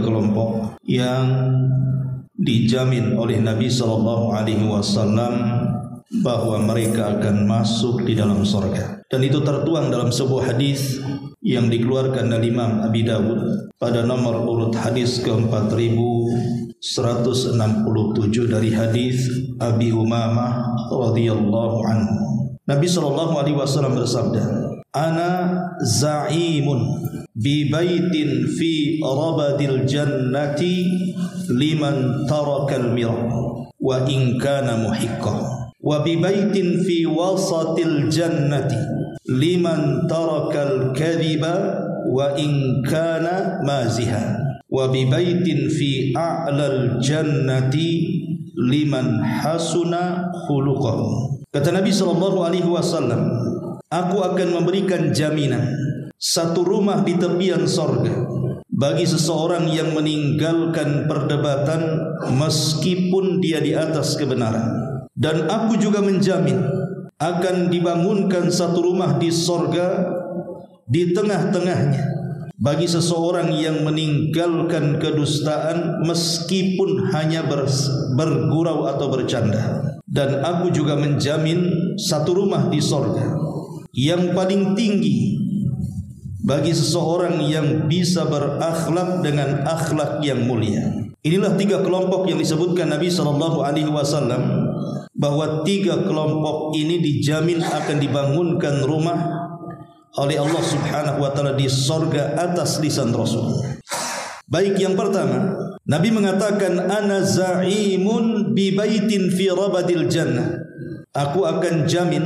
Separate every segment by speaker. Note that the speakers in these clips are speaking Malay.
Speaker 1: kelompok yang dijamin oleh Nabi SAW bahwa mereka akan masuk di dalam surga. Dan itu tertuang dalam sebuah hadis yang dikeluarkan oleh Imam Abi Dawud pada nomor urut hadis ke-4167 dari hadis Abi Umamah radhiyallahu anhu. Nabi SAW bersabda, "Ana za'imun bi baitin fi rabadil jannati liman tarakal mirah wa in kana muhiqqah wa bi baitin fi wasatil jannati liman tarakal kadhiba wa in kana maziha wa bi baitin fi a'lal jannati liman hasuna khuluquhu." Kata Nabi SAW, aku akan memberikan jaminan satu rumah di tepian sorga bagi seseorang yang meninggalkan perdebatan meskipun dia di atas kebenaran. Dan aku juga menjamin akan dibangunkan satu rumah di sorga di tengah-tengahnya bagi seseorang yang meninggalkan kedustaan meskipun hanya bergurau atau bercanda. Dan aku juga menjamin satu rumah di sorga yang paling tinggi bagi seseorang yang bisa berakhlak dengan akhlak yang mulia. Inilah 3 kelompok yang disebutkan Nabi SAW, bahwa 3 kelompok ini dijamin akan dibangunkan rumah oleh Allah Subhanahu wa taala di sorga atas lisan Rasul. Baik, yang pertama, Nabi mengatakan, "Ana za'imun bi baitin fi rabadil jannah." Aku akan jamin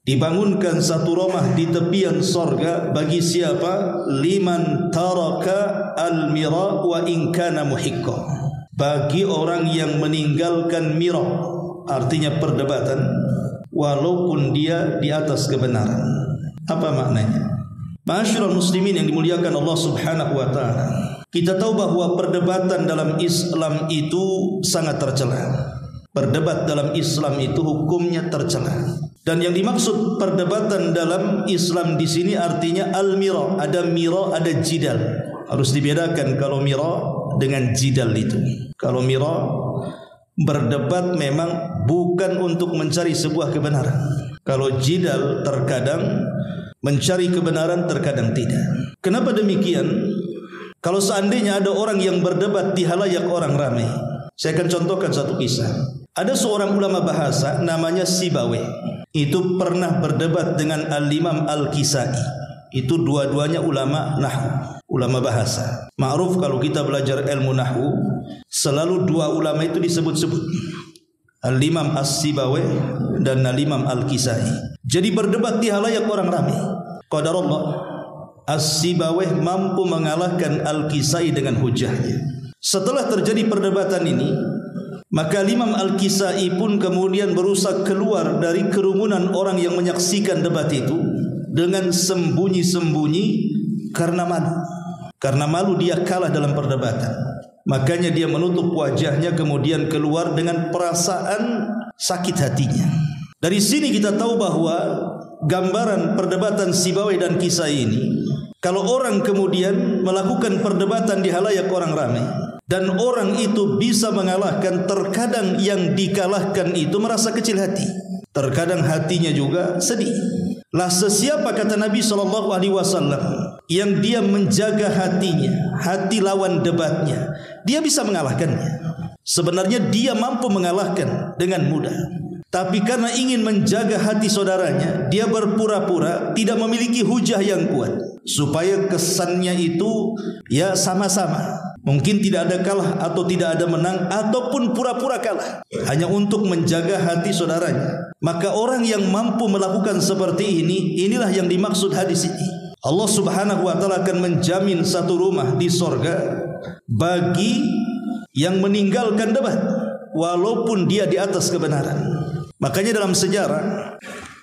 Speaker 1: dibangunkan satu rumah di tepian sorga bagi siapa? Liman taraka al-mira wa in kana muhiqqah. Bagi orang yang meninggalkan mira, artinya perdebatan, walaupun dia di atas kebenaran. Apa maknanya? Ma'asyiral muslimin yang dimuliakan Allah Subhanahu wa taala, kita tahu bahwa perdebatan dalam Islam itu sangat tercela. Berdebat dalam Islam itu hukumnya tercela. Dan yang dimaksud perdebatan dalam Islam di sini artinya al-mira. Ada mira, ada jidal. Harus dibedakan kalau mira dengan jidal itu. Kalau mira, berdebat memang bukan untuk mencari sebuah kebenaran. Kalau jidal terkadang mencari kebenaran, terkadang tidak. Kenapa demikian? Kalau seandainya ada orang yang berdebat di halayak orang ramai, saya akan contohkan satu kisah. Ada seorang ulama bahasa namanya Sibawayh. Itu pernah berdebat dengan Al-Imam Al-Kisai. Itu dua-duanya ulama nahwu, ulama bahasa. Ma'ruf kalau kita belajar ilmu nahwu, selalu 2 ulama itu disebut-sebut, Al-Imam As-Sibawayh dan Al-Imam Al-Kisai. Jadi berdebat di halayak orang ramai. Qadarullah, As-Sibawayh mampu mengalahkan Al-Kisai dengan hujahnya. Setelah terjadi perdebatan ini, maka Imam Al-Kisai pun kemudian berusaha keluar dari kerumunan orang yang menyaksikan debat itu dengan sembunyi-sembunyi karena malu. Karena malu dia kalah dalam perdebatan. Makanya dia menutup wajahnya, kemudian keluar dengan perasaan sakit hatinya. Dari sini kita tahu bahwa gambaran perdebatan Sibawayh dan Kisai ini, kalau orang kemudian melakukan perdebatan di halayak orang ramai dan orang itu bisa mengalahkan, terkadang yang dikalahkan itu merasa kecil hati, terkadang hatinya juga sedih. Lah sesiapa, kata Nabi SAW, yang dia menjaga hatinya, hati lawan debatnya, dia bisa mengalahkannya. Sebenarnya dia mampu mengalahkan dengan mudah, tapi karena ingin menjaga hati saudaranya, dia berpura-pura tidak memiliki hujah yang kuat, supaya kesannya itu ya sama-sama. Mungkin tidak ada kalah atau tidak ada menang, ataupun pura-pura kalah hanya untuk menjaga hati saudaranya. Maka orang yang mampu melakukan seperti ini, inilah yang dimaksud hadis ini. Allah Subhanahu wa taala akan menjamin satu rumah di sorga bagi yang meninggalkan debat walaupun dia di atas kebenaran. Makanya dalam sejarah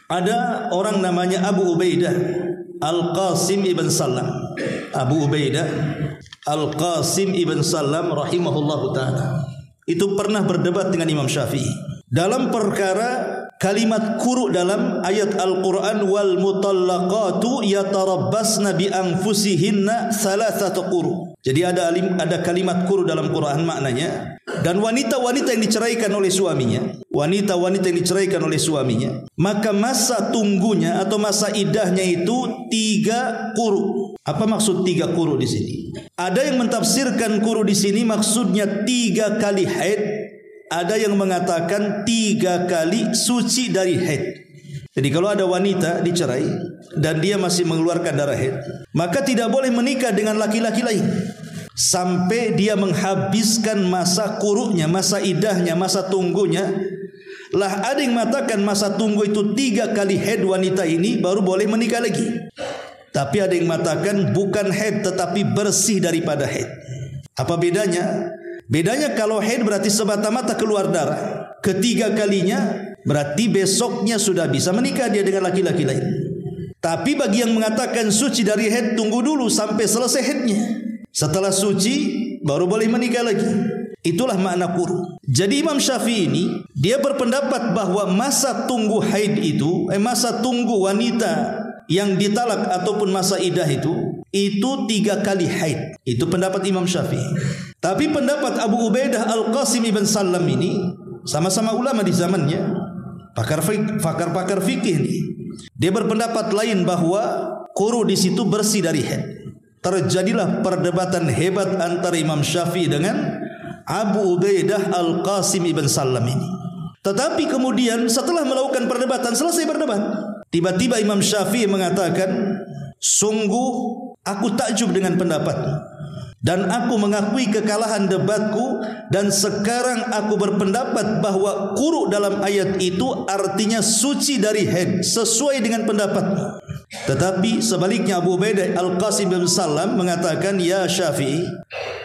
Speaker 1: ada orang namanya Abu Ubaidah Al-Qasim ibn Salam. Abu Ubaidah Al-Qasim ibn Salam rahimahullahu ta'ala, itu pernah berdebat dengan Imam Syafi'i dalam perkara kalimat quru dalam ayat Al-Quran, wal mutallaqatu yatarabbasna bi anfusihinna thalathata quru. Jadi ada kalimat quru dalam Quran maknanya. Dan wanita-wanita yang diceraikan oleh suaminya, maka masa tunggunya atau masa iddahnya itu 3 quru. Apa maksud 3 quru di sini? Ada yang mentafsirkan quru di sini maksudnya 3 kali haid. Ada yang mengatakan 3 kali suci dari haid. Jadi kalau ada wanita dicerai dan dia masih mengeluarkan darah haid, maka tidak boleh menikah dengan laki-laki lain sampai dia menghabiskan masa quruknya, masa iddahnya, masa tunggunya. Lah ada yang mengatakan masa tunggu itu 3 kali haid wanita ini baru boleh menikah lagi. Tapi ada yang mengatakan bukan haid tetapi bersih daripada haid. Apa bedanya? Bedanya kalau haid berarti semata-mata keluar darah. Ketiga kalinya berarti besoknya sudah bisa menikah dia dengan laki-laki lain. Tapi bagi yang mengatakan suci dari haid, tunggu dulu sampai selesai haidnya. Setelah suci baru boleh menikah lagi. Itulah makna quru. Jadi Imam Syafi'i ini dia berpendapat bahwa masa tunggu haid itu, masa tunggu wanita yang ditalak ataupun masa iddah itu 3 kali haid. Itu pendapat Imam Syafi'i. Tapi pendapat Abu Ubaidah Al-Qasim ibn Sallam ini sama-sama ulama di zamannya, pakar fikih ini. Dia berpendapat lain bahwa quru di situ bersih dari haid. Terjadilah perdebatan hebat antara Imam Syafi'i dengan Abu Ubaidah Al-Qasim ibn Sallam ini. Tetapi kemudian setelah melakukan perdebatan, selesai berdebat, tiba-tiba Imam Syafi'i mengatakan, sungguh aku takjub dengan pendapatmu dan aku mengakui kekalahan debatku, dan sekarang aku berpendapat bahwa quru dalam ayat itu artinya suci dari haid sesuai dengan pendapatmu. Tetapi sebaliknya Abu Ubaidah Al-Qasim bin Sallam mengatakan, ya Syafi'i,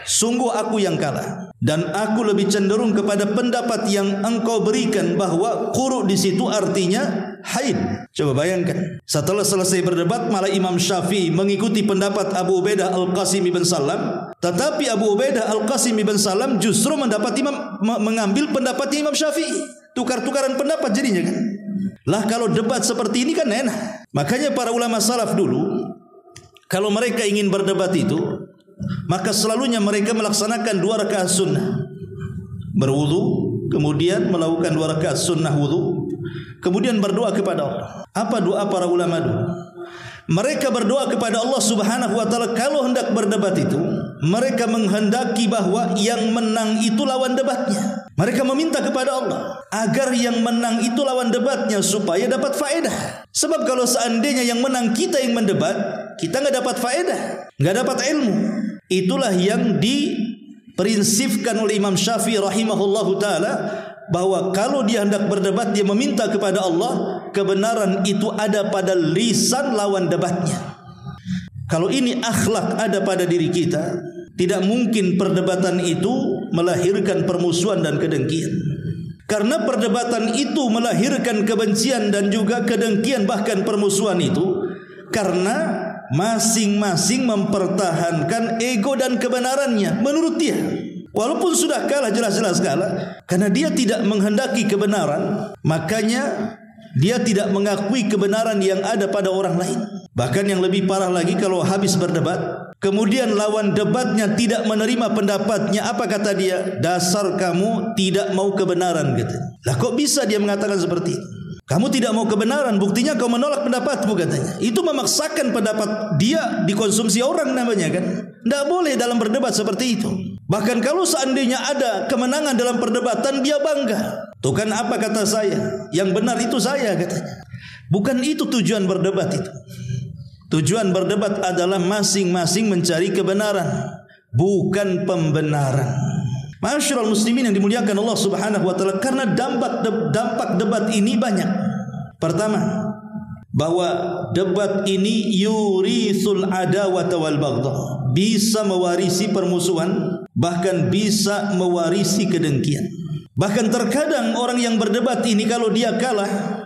Speaker 1: sungguh aku yang kalah dan aku lebih cenderung kepada pendapat yang engkau berikan bahwa quru di situ artinya haid. Coba bayangkan, setelah selesai berdebat malah Imam Syafi'i mengikuti pendapat Abu Ubaidah Al-Qasim bin Sallam, tetapi Abu Ubaidah Al-Qasim bin Sallam justru mengambil pendapat Imam Syafi'i. Tukar-tukaran pendapat jadinya kan. Lah kalau debat seperti ini kan enak. Makanya para ulama salaf dulu kalau mereka ingin berdebat itu, maka selalunya mereka melaksanakan 2 rakaat sunnah. Berwudu, kemudian melakukan 2 rakaat sunnah wudu, kemudian berdoa kepada Allah. Apa doa para ulama dulu? Mereka berdoa kepada Allah Subhanahu wa taala kalau hendak berdebat itu, mereka menghendaki bahwa yang menang itu lawan debatnya. Mereka meminta kepada Allah agar yang menang itu lawan debatnya supaya dapat faedah. Sebab kalau seandainya yang menang kita yang mendebat, kita enggak dapat faedah, enggak dapat ilmu. Itulah yang diprinsipkan oleh Imam Syafi'i rahimahullahu taala, bahwa kalau dia hendak berdebat dia meminta kepada Allah kebenaran itu ada pada lisan lawan debatnya. Kalau ini akhlak ada pada diri kita, tidak mungkin perdebatan itu melahirkan permusuhan dan kedengkian. Karena perdebatan itu melahirkan kebencian dan juga kedengkian, bahkan permusuhan itu karena masing-masing mempertahankan ego dan kebenarannya menurut dia. Walaupun sudah kalah, jelas-jelas kalah, karena dia tidak menghendaki kebenaran, makanya dia tidak mengakui kebenaran yang ada pada orang lain. Bahkan yang lebih parah lagi, kalau habis berdebat, kemudian lawan debatnya tidak menerima pendapatnya, apa kata dia? Dasar kamu tidak mau kebenaran, katanya. Lah kok bisa dia mengatakan seperti itu? Kamu tidak mau kebenaran, buktinya kau menolak pendapatmu, katanya. Itu memaksakan pendapat dia dikonsumsi orang namanya kan. Tidak boleh dalam berdebat seperti itu. Bahkan kalau seandainya ada kemenangan dalam perdebatan, dia bangga. Tuh kan apa kata saya? Yang benar itu saya, katanya. Bukan itu tujuan berdebat itu. Tujuan berdebat adalah masing-masing mencari kebenaran, bukan pembenaran. Ma'asyiral muslimin yang dimuliakan Allah Subhanahu wa taala, karena dampak debat ini banyak. Pertama, bahwa debat ini yurisul adawata wal baghdha, bisa mewarisi permusuhan, bahkan bisa mewarisi kedengkian. Bahkan terkadang orang yang berdebat ini kalau dia kalah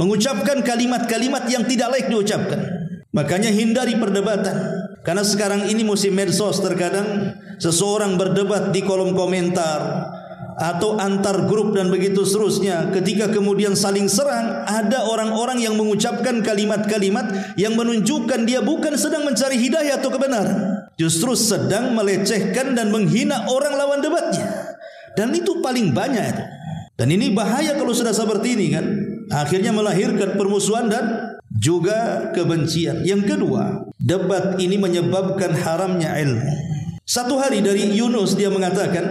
Speaker 1: mengucapkan kalimat-kalimat yang tidak layak diucapkan. Makanya hindari perdebatan. Karena sekarang ini musim medsos, terkadang seseorang berdebat di kolom komentar atau antar grup dan begitu seterusnya. Ketika kemudian saling serang, ada orang-orang yang mengucapkan kalimat-kalimat yang menunjukkan dia bukan sedang mencari hidayah atau kebenaran, justru sedang melecehkan dan menghina orang lawan debatnya. Dan itu paling banyak itu. Dan ini bahaya kalau sudah seperti ini kan. Akhirnya melahirkan permusuhan dan juga kebencian. Yang kedua, debat ini menyebabkan haramnya ilmu. Satu hari dari Yunus dia mengatakan,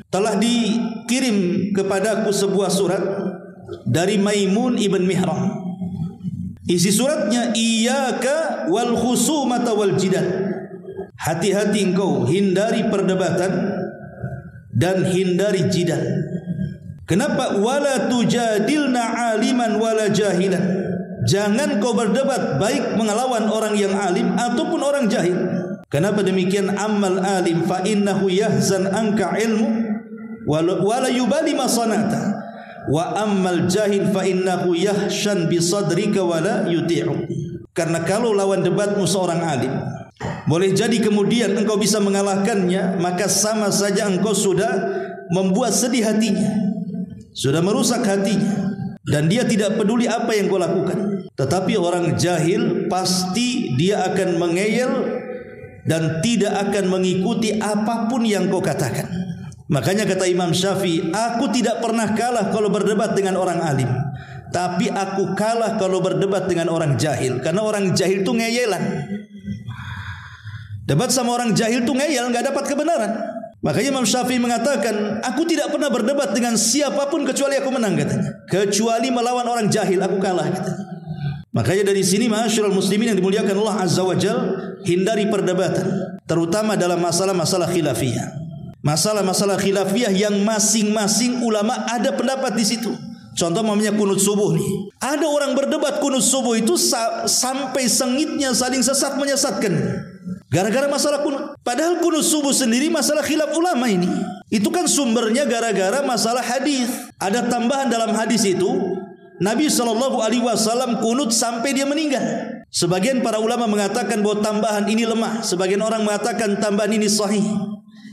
Speaker 1: telah dikirim kepadaku sebuah surat dari Maimun ibn Mihran. Isi suratnya, iyyaka wal khusumata wal jidal. Hati-hati engkau, hindari perdebatan dan hindari jidal. Kenapa? Wala tujadilna aliman wala jahilan. Jangan kau berdebat baik mengelawan orang yang alim ataupun orang jahil. Kenapa demikian? Ammal alim fa innahu yahzan anka ilmu wala yubali ma sanata. Wa ammal jahil fa innahu yahshan bi sadrika wala yuti'u. Karena kalau lawan debatmu seorang alim, boleh jadi kemudian engkau bisa mengalahkannya, maka sama saja engkau sudah membuat sedih hatinya, sudah merusak hatinya, dan dia tidak peduli apa yang kau lakukan. Tetapi orang jahil pasti dia akan mengeyel dan tidak akan mengikuti apapun yang kau katakan. Makanya kata Imam Syafi'i, aku tidak pernah kalah kalau berdebat dengan orang alim, tapi aku kalah kalau berdebat dengan orang jahil. Karena orang jahil itu ngeyelan. Debat sama orang jahil itu ngeyel, enggak dapat kebenaran. Makanya Imam Syafi'i mengatakan, aku tidak pernah berdebat dengan siapapun kecuali aku menang katanya. Kecuali melawan orang jahil aku kalah katanya. Makanya dari sini ma'asyiral muslimin yang dimuliakan Allah Azza wa Jalla, hindari perdebatan, terutama dalam masalah-masalah khilafiyah. Masalah-masalah khilafiyah yang masing-masing ulama ada pendapat di situ. Contoh namanya kunut subuh nih. Ada orang berdebat kunut subuh itu sampai sengitnya saling sesat menyesatkan. Gara-gara masalah kunut. Padahal kunut subuh sendiri masalah khilaf ulama ini. Itu kan sumbernya gara-gara masalah hadis. Ada tambahan dalam hadis itu, Nabi SAW kunut sampai dia meninggal. Sebagian para ulama mengatakan bahwa tambahan ini lemah. Sebagian orang mengatakan tambahan ini sahih.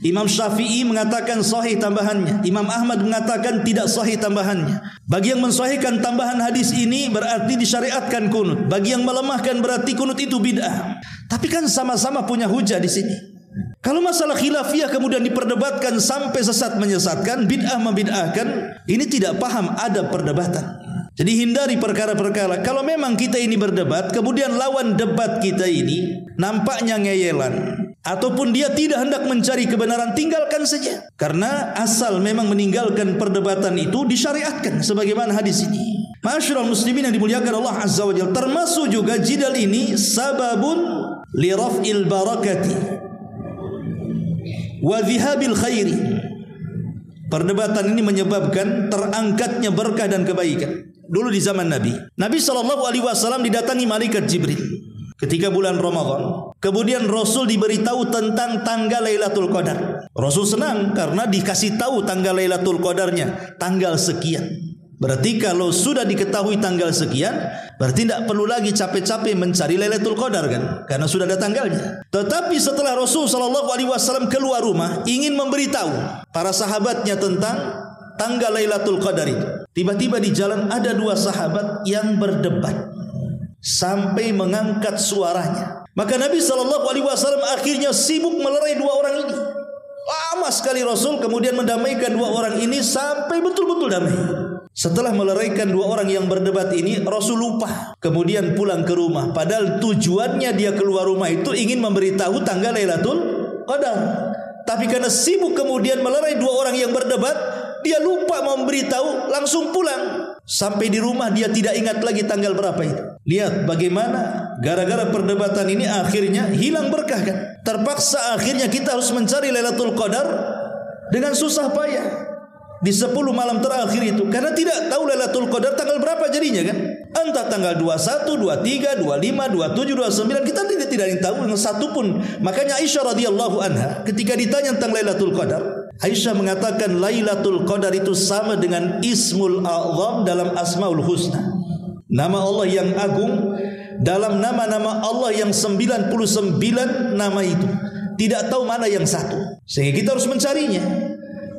Speaker 1: Imam Syafi'i mengatakan sahih tambahannya. Imam Ahmad mengatakan tidak sahih tambahannya. Bagi yang mensahihkan tambahan hadis ini berarti disyariatkan kunut. Bagi yang melemahkan berarti kunut itu bid'ah. Tapi kan sama-sama punya hujah di sini. Kalau masalah khilafiyah kemudian diperdebatkan sampai sesat menyesatkan, bid'ah membid'ahkan, ini tidak paham adab perdebatan. Jadi hindari perkara-perkara. Kalau memang kita ini berdebat, kemudian lawan debat kita ini nampaknya ngeyelan, ataupun dia tidak hendak mencari kebenaran, tinggalkan saja. Karena asal memang meninggalkan perdebatan itu disyariatkan sebagaimana hadis ini. Ma'asyiral muslimin yang dimuliakan Allah Azza wa Jalla, termasuk juga jidal ini sababun li raf'il barakati wa dhihabil khairi. Perdebatan ini menyebabkan terangkatnya berkah dan kebaikan. Dulu di zaman Nabi SAW didatangi malaikat Jibril ketika bulan Ramadan. Kemudian Rasul diberitahu tentang tanggal Lailatul Qadar. Rasul senang karena dikasih tahu tanggal Lailatul Qadarnya tanggal sekian. Berarti kalau sudah diketahui tanggal sekian, berarti tidak perlu lagi capek-capek mencari Lailatul Qadar kan, karena sudah ada tanggalnya. Tetapi setelah Rasul SAW keluar rumah ingin memberitahu para sahabatnya tentang tanggal Lailatul Qadar itu, tiba-tiba di jalan ada dua sahabat yang berdebat sampai mengangkat suaranya. Maka Nabi SAW akhirnya sibuk melerai dua orang ini. Lama sekali Rasul kemudian mendamaikan dua orang ini sampai betul-betul damai. Setelah meleraikan dua orang yang berdebat ini, Rasul lupa. Kemudian pulang ke rumah. Padahal tujuannya dia keluar rumah itu ingin memberitahu tanggal Lailatul Qadar. Tapi karena sibuk kemudian melerai dua orang yang berdebat, dia lupa memberitahu, langsung pulang. Sampai di rumah dia tidak ingat lagi tanggal berapa itu. Lihat bagaimana gara-gara perdebatan ini akhirnya hilang berkah kan. Terpaksa akhirnya kita harus mencari Lailatul Qadar dengan susah payah di 10 malam terakhir itu, karena tidak tahu Lailatul Qadar tanggal berapa jadinya kan. Entah tanggal 21, 23, 25, 27, 29, kita tidak tahu yang satu pun. Makanya Aisyah radhiyallahu anha ketika ditanya tentang Lailatul Qadar, Aisyah mengatakan Lailatul Qadar itu sama dengan Ismul A'zam dalam Asmaul Husna. Nama Allah yang agung dalam nama-nama Allah yang 99 nama itu. Tidak tahu mana yang satu. Sehingga kita harus mencarinya.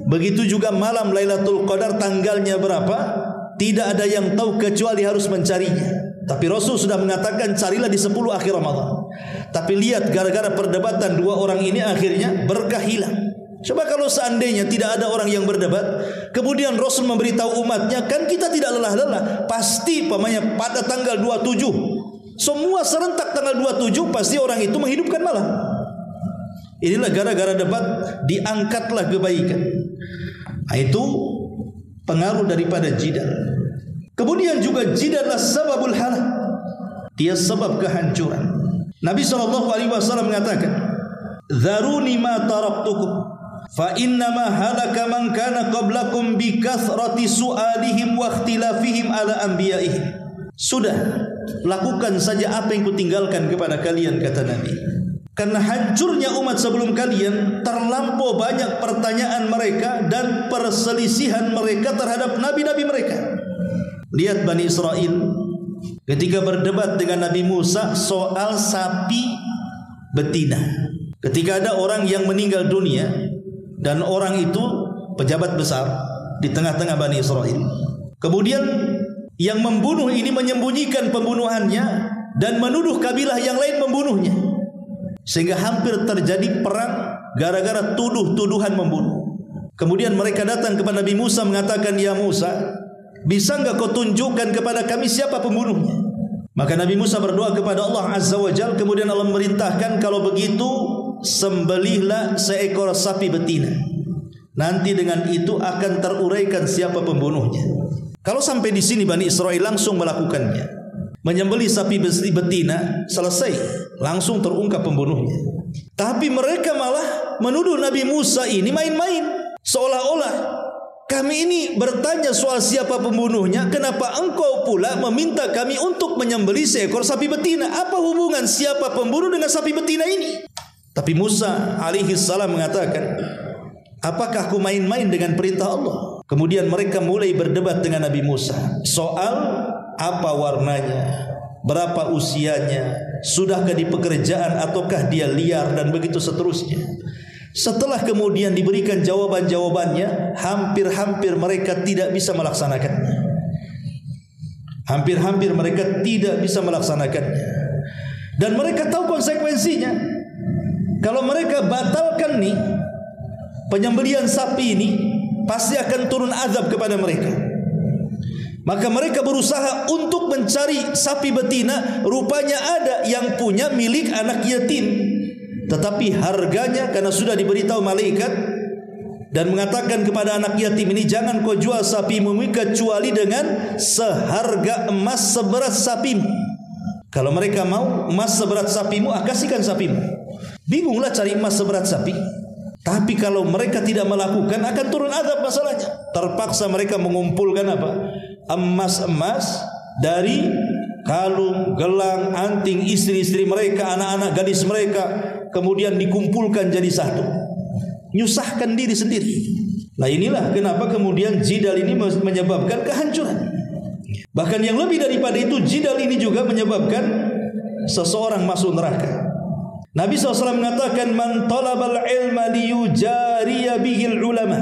Speaker 1: Begitu juga malam Lailatul Qadar tanggalnya berapa, tidak ada yang tahu kecuali harus mencarinya. Tapi Rasul sudah mengatakan carilah di 10 akhir Ramadan. Tapi lihat gara-gara perdebatan dua orang ini akhirnya berkah hilang. Coba kalau seandainya tidak ada orang yang berdebat, kemudian Rasul memberitahu umatnya, kan kita tidak lelah-lelah. Pasti pamannya pada tanggal 27, semua serentak tanggal 27 pasti orang itu menghidupkan malam. Inilah gara-gara debat diangkatlah kebaikan. Nah, itu pengaruh daripada jidal. Kemudian juga jidallah sababul halak. Dia sebab kehancuran. Nabi SAW mengatakan, "Dharuni ma taraktukum, fa innama halaka man kana qablakum bi kathrati su'alihim wa ikhtilafihim ala anbiya'ihim." Sudah, lakukan saja apa yang kutinggalkan kepada kalian, kata Nabi. Karena hancurnya umat sebelum kalian terlampau banyak pertanyaan mereka dan perselisihan mereka terhadap nabi-nabi mereka. Lihat Bani Israel ketika berdebat dengan Nabi Musa soal sapi betina. Ketika ada orang yang meninggal dunia dan orang itu pejabat besar di tengah-tengah Bani Israel. Kemudian yang membunuh ini menyembunyikan pembunuhannya dan menuduh kabilah yang lain membunuhnya. Sehingga hampir terjadi perang gara-gara tuduh-tuduhan membunuh. Kemudian mereka datang kepada Nabi Musa mengatakan, "Ya Musa, bisa enggak kau tunjukkan kepada kami siapa pembunuhnya?" Maka Nabi Musa berdoa kepada Allah Azza wa Jalla. Kemudian Allah merintahkan, kalau begitu sembelihlah seekor sapi betina. Nanti dengan itu akan teruraikan siapa pembunuhnya. Kalau sampai di sini Bani Israel langsung melakukannya. Menyembelih sapi betina, selesai, langsung terungkap pembunuhnya. Tapi mereka malah menuduh Nabi Musa ini main-main, seolah-olah kami ini bertanya soal siapa pembunuhnya, kenapa engkau pula meminta kami untuk menyembelih seekor sapi betina? Apa hubungan siapa pembunuh dengan sapi betina ini? Tapi Musa alaihi salam mengatakan, apakah aku main-main dengan perintah Allah? Kemudian mereka mulai berdebat dengan Nabi Musa soal apa warnanya, berapa usianya, sudahkah di pekerjaan ataukah dia liar, dan begitu seterusnya. Setelah kemudian diberikan jawaban-jawabannya, hampir-hampir mereka tidak bisa melaksanakannya. Hampir-hampir mereka tidak bisa melaksanakannya. Dan mereka tahu konsekuensinya. Kalau mereka batalkan nih penyembelihan sapi ini, pasti akan turun azab kepada mereka. Maka mereka berusaha untuk mencari sapi betina. Rupanya ada yang punya milik anak yatim, tetapi harganya karena sudah diberitahu malaikat dan mengatakan kepada anak yatim ini, jangan kau jual sapimu kecuali dengan seharga emas seberat sapimu. Kalau mereka mau emas seberat sapimu, kasihkan sapimu. Bingunglah cari emas seberat sapi. Tapi kalau mereka tidak melakukan, akan turun azab masalahnya. Terpaksa mereka mengumpulkan apa? Emas-emas dari kalung, gelang, anting istri-istri mereka, anak-anak gadis mereka, kemudian dikumpulkan jadi satu. Nyusahkan diri sendiri. Nah, inilah kenapa kemudian jidal ini menyebabkan kehancuran. Bahkan yang lebih daripada itu, jidal ini juga menyebabkan seseorang masuk neraka. Nabi SAW mengatakan, man talabal ilma liyujariya bihil ulama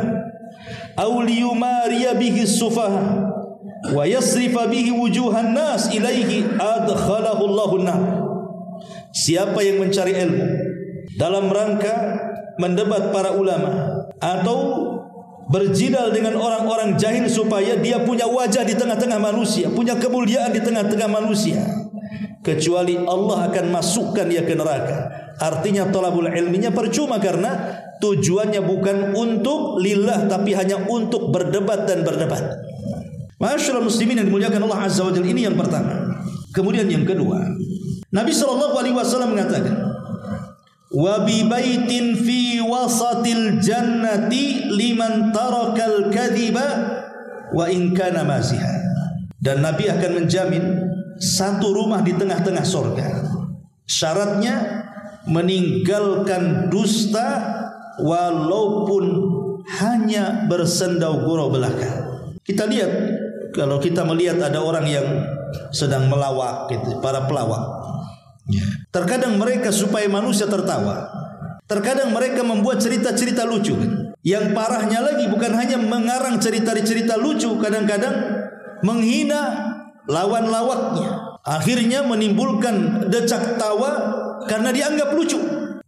Speaker 1: aw liyumariya bihis sufaha wa yasrifa bihi wujuhan nas ilaihi adkhalahu Allahun nar. Siapa yang mencari ilmu dalam rangka mendebat para ulama atau berjidal dengan orang-orang jahil supaya dia punya wajah di tengah-tengah manusia, punya kemuliaan di tengah-tengah manusia, kecuali Allah akan masukkan dia ke neraka. Artinya talabul ilminya percuma karena tujuannya bukan untuk lillah, tapi hanya untuk berdebat dan berdebat. Ma'asyiral muslimin yang dimuliakan Allah Azza wa Jalla, ini yang pertama. Kemudian yang kedua, Nabi SAW mengatakan, wa bi baitin fi wasatil jannati liman tarakal kadhiba wa in kana mazihan. Dan Nabi akan menjamin satu rumah di tengah-tengah surga. Syaratnya meninggalkan dusta walaupun hanya bersendau gurau belaka. Kita lihat, kalau kita melihat ada orang yang sedang melawak gitu, para pelawak, terkadang mereka supaya manusia tertawa, terkadang mereka membuat cerita-cerita lucu. Yang parahnya lagi bukan hanya mengarang cerita-cerita lucu, kadang-kadang menghina lawan lawaknya, akhirnya menimbulkan decak tawa karena dianggap lucu.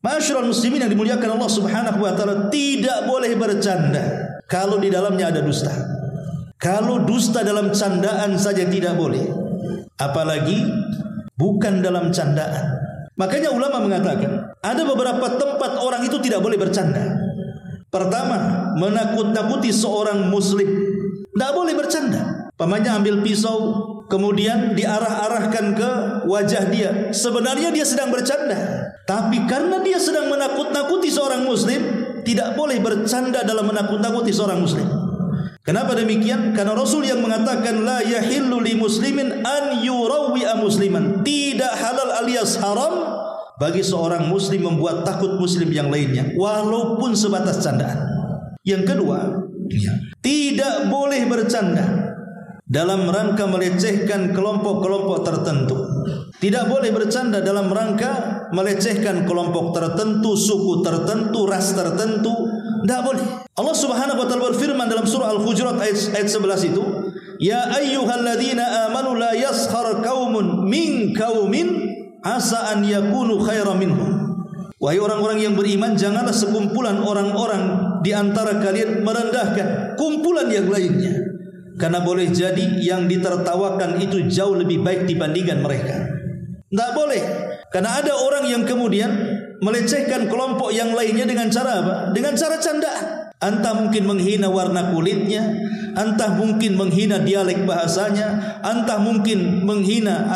Speaker 1: Ma'asyiral muslimin yang dimuliakan Allah Subhanahu wa taala, tidak boleh bercanda kalau di dalamnya ada dusta. Kalau dusta dalam candaan saja tidak boleh, apalagi bukan dalam candaan. Makanya ulama mengatakan ada beberapa tempat orang itu tidak boleh bercanda. Pertama, menakut-nakuti seorang muslim, tidak boleh bercanda. Pamannya ambil pisau, kemudian diarah-arahkan ke wajah dia. Sebenarnya dia sedang bercanda, tapi karena dia sedang menakut-nakuti seorang muslim, tidak boleh bercanda dalam menakut-nakuti seorang muslim. Kenapa demikian? Karena Rasul yang mengatakan la yahillu li muslimin an yurawwi'a musliman. Tidak halal alias haram bagi seorang muslim membuat takut muslim yang lainnya, walaupun sebatas candaan. Yang kedua, tidak boleh bercanda dalam rangka melecehkan kelompok-kelompok tertentu. Tidak boleh bercanda dalam rangka melecehkan kelompok tertentu, suku tertentu, ras tertentu. Tidak boleh. Allah Subhanahu wa taala berfirman dalam surah Al-Hujurat ayat 11 itu, ya ayyuhalladzina amanu la yaskhar qaumun min qaumin asa an yakunu khairan minhum. Wahai orang-orang yang beriman, janganlah sekumpulan orang-orang di antara kalian merendahkan kumpulan yang lainnya, karena boleh jadi yang ditertawakan itu jauh lebih baik dibandingkan mereka. Tidak boleh. Karena ada orang yang kemudian melecehkan kelompok yang lainnya dengan cara apa? Dengan cara candaan. Entah mungkin menghina warna kulitnya, entah mungkin menghina dialek bahasanya, entah mungkin menghina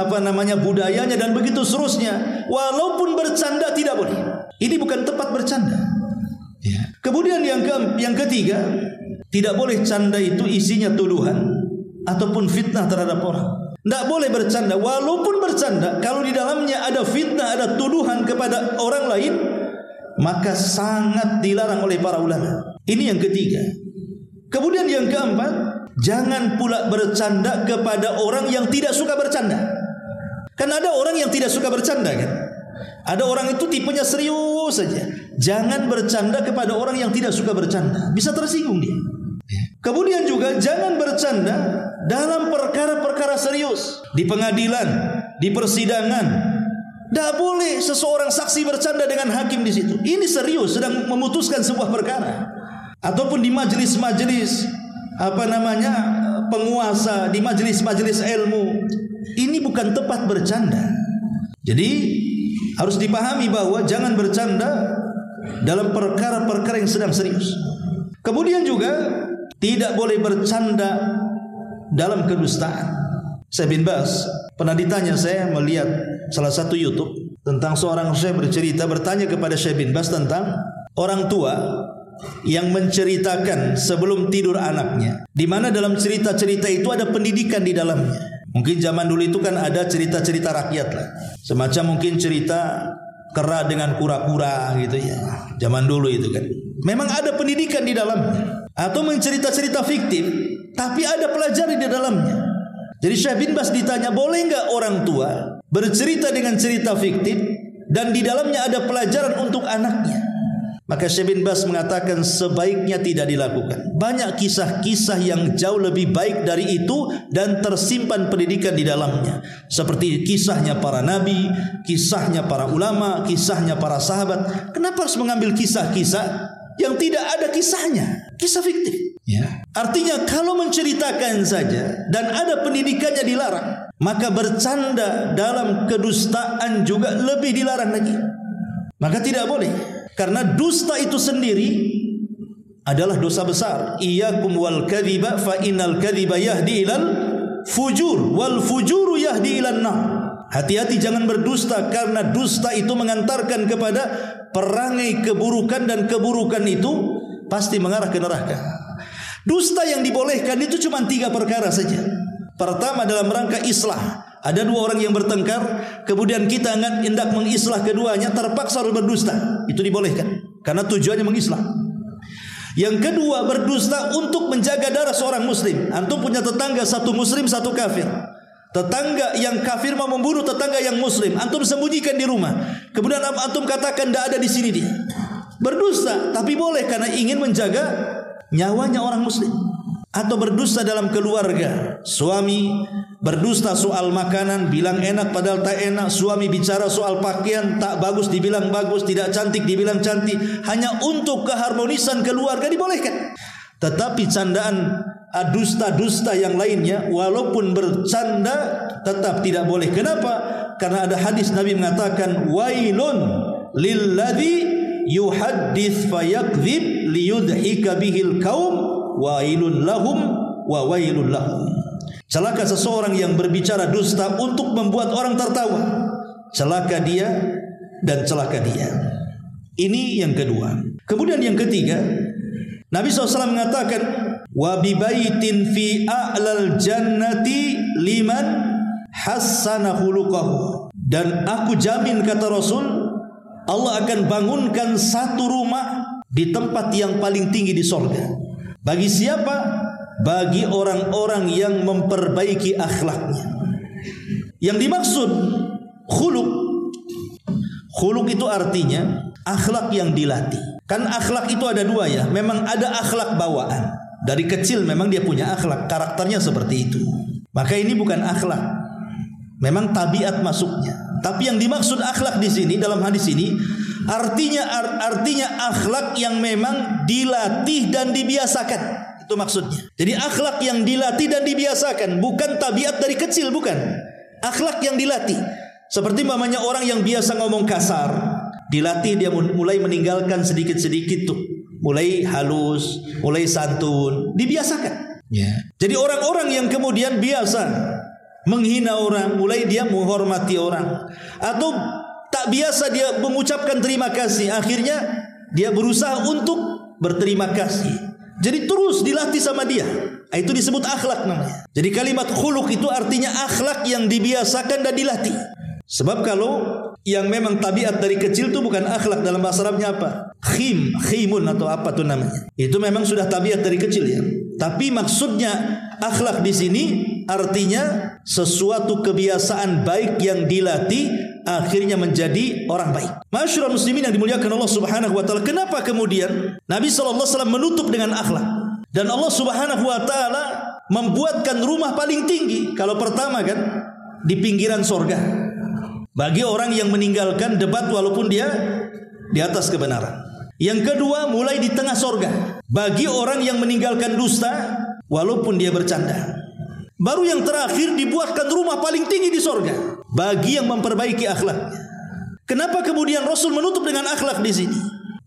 Speaker 1: budayanya, dan begitu seterusnya. Walaupun bercanda tidak boleh. Ini bukan tempat bercanda. Kemudian yang ketiga, tidak boleh canda itu isinya tuduhan ataupun fitnah terhadap orang. Tidak boleh bercanda, walaupun bercanda kalau di dalamnya ada fitnah, ada tuduhan kepada orang lain, maka sangat dilarang oleh para ulama. Ini yang ketiga. Kemudian yang keempat, jangan pula bercanda kepada orang yang tidak suka bercanda. Kan ada orang yang tidak suka bercanda kan? Ada orang itu tipenya serius saja. Jangan bercanda kepada orang yang tidak suka bercanda, bisa tersinggung dia. Kemudian juga jangan bercanda dalam perkara-perkara serius, di pengadilan, di persidangan. Tidak boleh seseorang saksi bercanda dengan hakim di situ. Ini serius, sedang memutuskan sebuah perkara. Ataupun di majelis-majelis penguasa, di majelis-majelis ilmu. Ini bukan tempat bercanda. Jadi harus dipahami bahwa jangan bercanda dalam perkara-perkara yang sedang serius. Kemudian juga tidak boleh bercanda dalam kedustaan. Syekh bin Baz pernah ditanya, saya melihat salah satu YouTube tentang seorang syekh bertanya kepada Syekh bin Baz tentang orang tua yang menceritakan sebelum tidur anaknya, di mana dalam cerita-cerita itu ada pendidikan di dalamnya. Mungkin zaman dulu itu kan ada cerita-cerita rakyat lah, semacam mungkin cerita kera dengan kura-kura gitu ya. Zaman dulu itu kan memang ada pendidikan di dalamnya. Atau mencerita-cerita fiktif tapi ada pelajaran di dalamnya. Jadi Syekh bin Baz ditanya, boleh enggak orang tua bercerita dengan cerita fiktif dan di dalamnya ada pelajaran untuk anaknya? Maka Syekh bin Baz mengatakan sebaiknya tidak dilakukan. Banyak kisah-kisah yang jauh lebih baik dari itu dan tersimpan pendidikan di dalamnya. Seperti kisahnya para nabi, kisahnya para ulama, kisahnya para sahabat. Kenapa harus mengambil kisah-kisah yang tidak ada kisahnya? Kisah fiktif. Artinya kalau menceritakan saja dan ada pendidikannya dilarang, maka bercanda dalam kedustaan juga lebih dilarang lagi. Maka tidak boleh. Karena dusta itu sendiri adalah dosa besar. Iyyakum wal kadhiba fa innal kadhiba yahdi ilal fujur wal fujuru yahdi ilan nar. Hati-hati jangan berdusta, karena dusta itu mengantarkan kepada perangai keburukan, dan keburukan itu pasti mengarah ke neraka. Dusta yang dibolehkan itu cuma 3 perkara saja. Pertama, dalam rangka islah. Ada 2 orang yang bertengkar, kemudian kita hendak mengislah keduanya, terpaksa harus berdusta. Itu dibolehkan karena tujuannya mengislah. Yang kedua, berdusta untuk menjaga darah seorang muslim. Antum punya tetangga, satu muslim, satu kafir. Tetangga yang kafir mau membunuh tetangga yang muslim, antum sembunyikan di rumah. Kemudian antum katakan tidak ada di sini dia. Berdusta, tapi boleh karena ingin menjaga nyawanya orang muslim. atau berdusta dalam keluarga. Suami berdusta soal makanan, bilang enak padahal tak enak. Suami bicara soal pakaian, tak bagus dibilang bagus, tidak cantik dibilang cantik, hanya untuk keharmonisan keluarga dibolehkan. Tetapi candaan dusta-dusta yang lainnya, walaupun bercanda tetap tidak boleh. Kenapa? Karena ada hadis Nabi mengatakan, wailun lilladzi yuhaddits fayakdzib liyudhika bihil qaum wailun lahum wa wailun lahum. Celaka seseorang yang berbicara dusta untuk membuat orang tertawa. Celaka dia dan celaka dia. Ini yang kedua. Kemudian yang ketiga, Nabi SAW mengatakan, wa bibaitin fi a'lal jannati liman hassana khuluqahu. Dan aku jamin, kata Rasul, Allah akan bangunkan satu rumah di tempat yang paling tinggi di sorga. Bagi siapa? Bagi orang-orang yang memperbaiki akhlaknya. Yang dimaksud khuluq, khuluq itu artinya akhlak yang dilatih. Kan akhlak itu ada dua ya. Memang ada akhlak bawaan. Dari kecil memang dia punya akhlak, karakternya seperti itu. Maka ini bukan akhlak, memang tabiat masuknya. Tapi yang dimaksud akhlak di sini dalam hadis ini artinya akhlak yang memang dilatih dan dibiasakan. Itu maksudnya. Jadi akhlak yang dilatih dan dibiasakan, bukan tabiat dari kecil, bukan. Akhlak yang dilatih. Seperti mamanya orang yang biasa ngomong kasar, dilatih dia mulai meninggalkan sedikit-sedikit tuh. Mulai halus, mulai santun, dibiasakan. Jadi orang-orang yang kemudian biasa menghina orang, mulai dia menghormati orang. Atau tak biasa dia mengucapkan terima kasih, akhirnya dia berusaha untuk berterima kasih. Jadi terus dilatih sama dia. Itu disebut akhlak namanya. Jadi kalimat khuluq itu artinya akhlak yang dibiasakan dan dilatih. Sebab kalau yang memang tabiat dari kecil itu bukan akhlak, dalam bahasa Arabnya apa? Khimun atau apa tuh namanya. Itu memang sudah tabiat dari kecil ya. Tapi maksudnya akhlak di sini artinya sesuatu kebiasaan baik yang dilatih akhirnya menjadi orang baik. Masyarul muslimin yang dimuliakan Allah Subhanahu wa taala, kenapa kemudian Nabi sallallahu alaihi wasallam menutup dengan akhlak? Dan Allah Subhanahu wa taala membuatkan rumah paling tinggi. Kalau pertama kan di pinggiran sorga, bagi orang yang meninggalkan debat walaupun dia di atas kebenaran. Yang kedua, mulai di tengah sorga, bagi orang yang meninggalkan dusta walaupun dia bercanda. Baru yang terakhir dibuatkan rumah paling tinggi di sorga bagi yang memperbaiki akhlaknya. Kenapa kemudian Rasul menutup dengan akhlak di sini?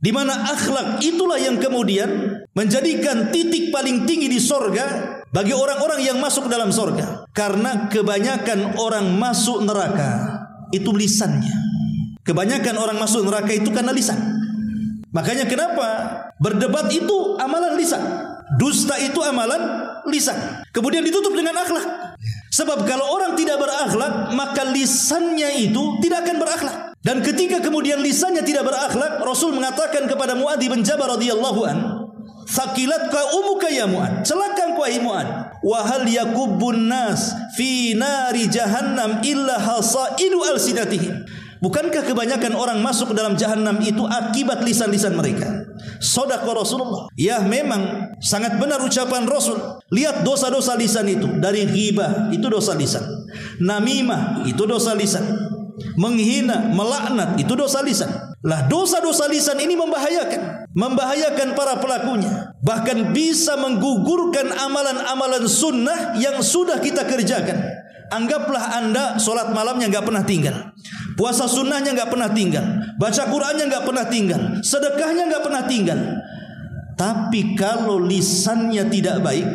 Speaker 1: Di mana akhlak itulah yang kemudian menjadikan titik paling tinggi di sorga bagi orang-orang yang masuk dalam sorga. Karena kebanyakan orang masuk neraka itu lisannya. Kebanyakan orang masuk neraka itu karena lisan. Makanya kenapa berdebat itu amalan lisan, dusta itu amalan lisan. Kemudian ditutup dengan akhlak. Sebab kalau orang tidak berakhlak, maka lisannya itu tidak akan berakhlak. Dan ketika kemudian lisannya tidak berakhlak, Rasul mengatakan kepada Mu'adz bin Jabal radhiyallahu an, "Thaqilatka umuka ya Mu'adz." Celaka engkau wahai Mu'adz. "Wa hal yakubbun nas fi nari jahannam illa hasaidu alsinatihim." Bukankah kebanyakan orang masuk ke dalam jahanam itu akibat lisan-lisan mereka? Shadaqa Rasulullah. Ya, memang sangat benar ucapan Rasul. Lihat dosa-dosa lisan itu. Dari ghibah, itu dosa lisan. Namimah, itu dosa lisan. Menghina, melaknat, itu dosa lisan. Lah, dosa-dosa lisan ini membahayakan para pelakunya. Bahkan bisa menggugurkan amalan-amalan sunnah yang sudah kita kerjakan. Anggaplah anda solat malamnya nggak pernah tinggal, puasa sunnahnya nggak pernah tinggal, baca Qurannya nggak pernah tinggal, sedekahnya nggak pernah tinggal. Tapi kalau lisannya tidak baik,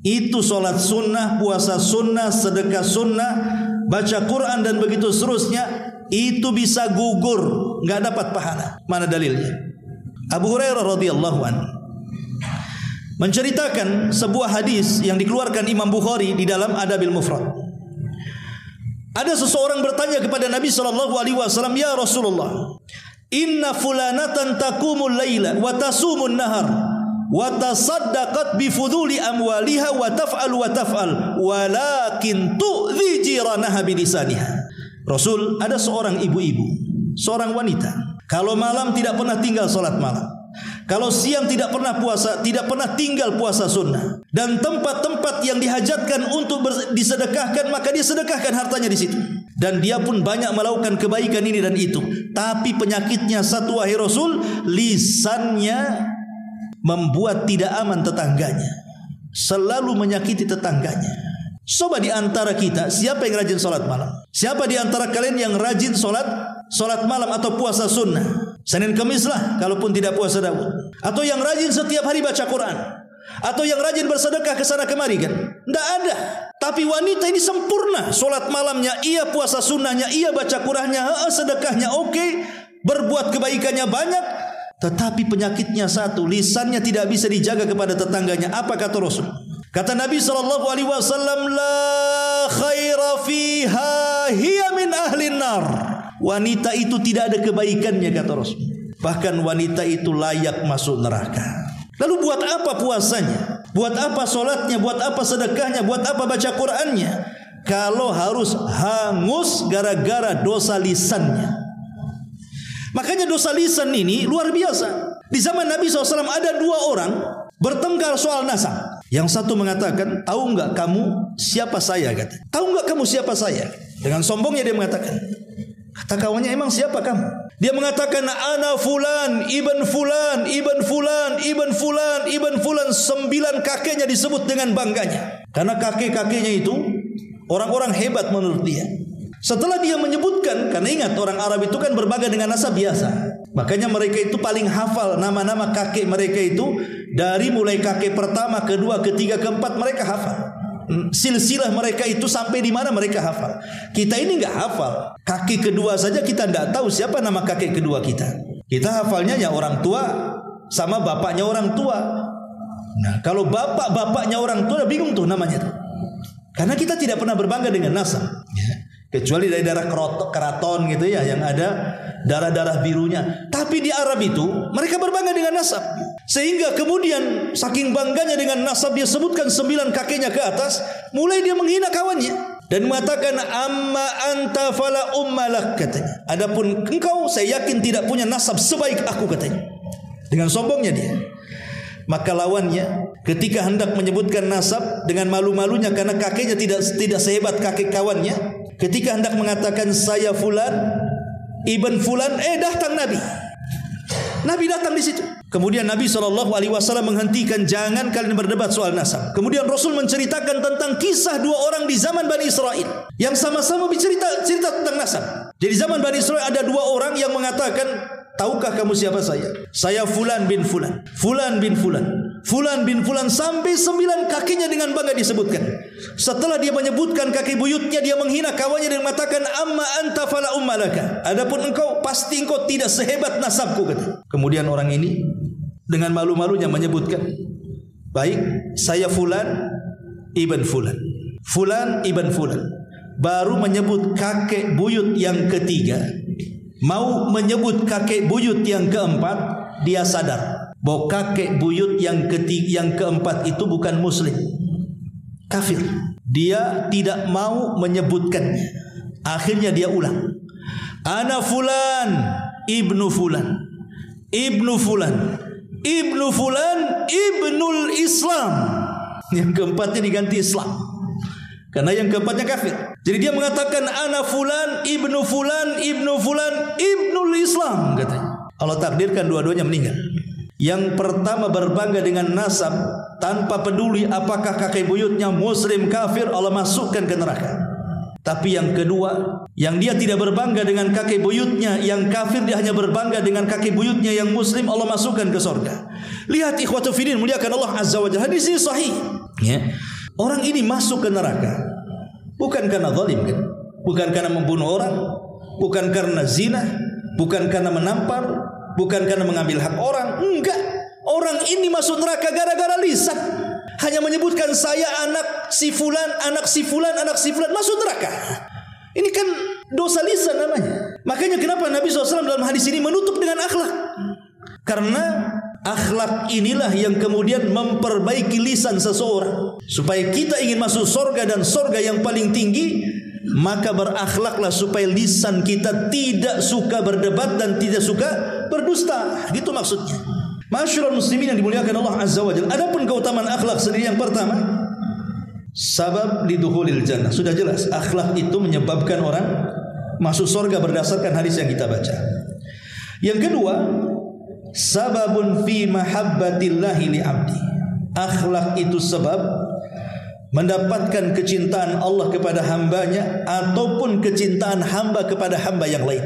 Speaker 1: itu solat sunnah, puasa sunnah, sedekah sunnah, baca Quran dan begitu seterusnya, itu bisa gugur, nggak dapat pahala. Mana dalilnya? Abu Hurairah radhiyallahu anhu menceritakan sebuah hadis yang dikeluarkan Imam Bukhari di dalam Adabil Mufrad. Ada seseorang bertanya kepada Nabi sallallahu alaihi wasallam, "Ya Rasulullah, inna fulanatan taqumul laila wa tasumun nahar wa tasaddaqat bi fuduli amwaliha wa taf'al walakin tu'dhi jiranaha bi lisaniha." Rasul, ada seorang ibu-ibu, seorang wanita, kalau malam tidak pernah tinggal salat malam. Kalau siang tidak pernah puasa, tidak pernah tinggal puasa sunnah. Dan tempat-tempat yang dihajatkan untuk disedekahkan, maka dia sedekahkan hartanya di situ. Dan dia pun banyak melakukan kebaikan ini dan itu. Tapi penyakitnya satu, wahai Rasul, lisannya membuat tidak aman tetangganya. Selalu menyakiti tetangganya. Coba di antara kita, siapa yang rajin sholat malam? Siapa di antara kalian yang rajin sholat malam atau puasa sunnah? Senin Kamis lah, kalaupun tidak puasa Daud. Atau yang rajin setiap hari baca Quran. Atau yang rajin bersedekah ke sana kemari kan? Tidak ada. Tapi wanita ini sempurna. Sholat malamnya, ia puasa sunnahnya, ia baca Qurannya, sedekahnya oke, berbuat kebaikannya banyak. Tetapi penyakitnya satu, lisannya tidak bisa dijaga kepada tetangganya. Apa kata Rasul? Kata Nabi SAW, la khaira fiha hiya min ahlin nar. Wanita itu tidak ada kebaikannya, kata Rasul. Bahkan wanita itu layak masuk neraka. Lalu buat apa puasanya? Buat apa solatnya? Buat apa sedekahnya? Buat apa baca Qur'annya? Kalau harus hangus gara-gara dosa lisannya. Makanya dosa lisan ini luar biasa. Di zaman Nabi SAW ada dua orang bertengkar soal nasab. Yang satu mengatakan, tahu enggak kamu siapa saya? Kata. Tahu enggak kamu siapa saya? Dengan sombongnya dia mengatakan. Kata kawannya, emang siapa kamu? Dia mengatakan, ana fulan, ibn fulan, ibn fulan, ibn fulan, ibn fulan. 9 kakeknya disebut dengan bangganya. Karena kakek-kakeknya itu orang-orang hebat menurut dia. Setelah dia menyebutkan, karena ingat orang Arab itu kan berbangga dengan nasab biasa. Makanya mereka itu paling hafal nama-nama kakek mereka itu. Dari mulai kakek pertama, kedua, ketiga, keempat mereka hafal. Silsilah mereka itu sampai di mana mereka hafal. Kita ini enggak hafal. Kakek kedua saja kita enggak tahu siapa nama kakek kedua kita. Kita hafalnya ya orang tua sama bapaknya orang tua. Nah, kalau bapak-bapaknya orang tua bingung tuh namanya tuh. Karena kita tidak pernah berbangga dengan nasab. Kecuali dari darah keraton gitu ya, yang ada darah-darah birunya. Tapi di Arab itu mereka berbangga dengan nasab. Sehingga kemudian saking bangganya dengan nasab, dia sebutkan 9 kakeknya ke atas. Mulai dia menghina kawannya dan mengatakan, amma anta fala ummalak, katanya. Adapun engkau, saya yakin tidak punya nasab sebaik aku, katanya. Dengan sombongnya dia. Maka lawannya ketika hendak menyebutkan nasab, dengan malu-malunya karena kakeknya tidak sehebat kakek kawannya, ketika hendak mengatakan saya fulan ibn fulan, datang Nabi datang di situ. Kemudian Nabi SAW menghentikan, jangan kalian berdebat soal nasab. Kemudian Rasul menceritakan tentang kisah 2 orang di zaman Bani Israel yang sama-sama cerita tentang nasab. Jadi zaman Bani Israel ada 2 orang yang mengatakan, tahukah kamu siapa saya? Saya fulan bin fulan, fulan bin fulan, fulan bin fulan, sampai 9 kakinya dengan bangga disebutkan. Setelah dia menyebutkan kaki buyutnya, dia menghina kawannya dan mengatakan, amma anta fala ummalaka. Adapun engkau, pasti engkau tidak sehebat nasabku, kata. Kemudian orang ini dengan malu-malunya menyebutkan, baik, saya fulan ibn fulan, fulan ibn fulan. Baru menyebut kakek buyut yang ketiga, mau menyebut kakek buyut yang keempat, dia sadar bahwa kakek buyut yang keempat itu bukan muslim, kafir. Dia tidak mau menyebutkannya. Akhirnya dia ulang, ana fulan ibnu fulan, ibnu fulan, ibnu fulan, ibnul Islam. Yang keempatnya diganti Islam, karena yang keempatnya kafir. Jadi dia mengatakan ana fulan, ibnu fulan, ibnu fulan, ibnul Islam, katanya. Allah takdirkan dua-duanya meninggal. Yang pertama berbangga dengan nasab tanpa peduli apakah kakek buyutnya muslim kafir, Allah masukkan ke neraka. Tapi yang kedua, yang dia tidak berbangga dengan kakek buyutnya yang kafir, dia hanya berbangga dengan kakek buyutnya yang muslim, Allah masukkan ke surga. Lihat ikhwatu fillah, muliakan Allah Azza wa Jalla. Hadis ini sahih. Ya. Orang ini masuk ke neraka bukan karena zalim, kan? Bukan karena membunuh orang, bukan karena zina, bukan karena menampar, bukan karena mengambil hak orang. Enggak. Orang ini masuk neraka gara-gara lisan. Hanya menyebutkan saya anak si fulan, anak si fulan, anak si fulan, masuk neraka. Ini kan dosa lisan namanya. Makanya kenapa Nabi SAW dalam hadis ini menutup dengan akhlak? Karena akhlak inilah yang kemudian memperbaiki lisan seseorang. Supaya kita ingin masuk surga dan surga yang paling tinggi, maka berakhlaklah supaya lisan kita tidak suka berdebat dan tidak suka berdusta. Gitu maksudnya. Ma'asyiral muslimin yang dimuliakan Allah Azza wa Jalla. Adapun keutamaan akhlak sendiri yang pertama, sabab lidukhulil jannah. Sudah jelas, akhlak itu menyebabkan orang masuk surga berdasarkan hadis yang kita baca. Yang kedua, sababun fi mahabbatillahi li'abdi. Akhlak itu sebab mendapatkan kecintaan Allah kepada hambanya ataupun kecintaan hamba kepada hamba yang lain.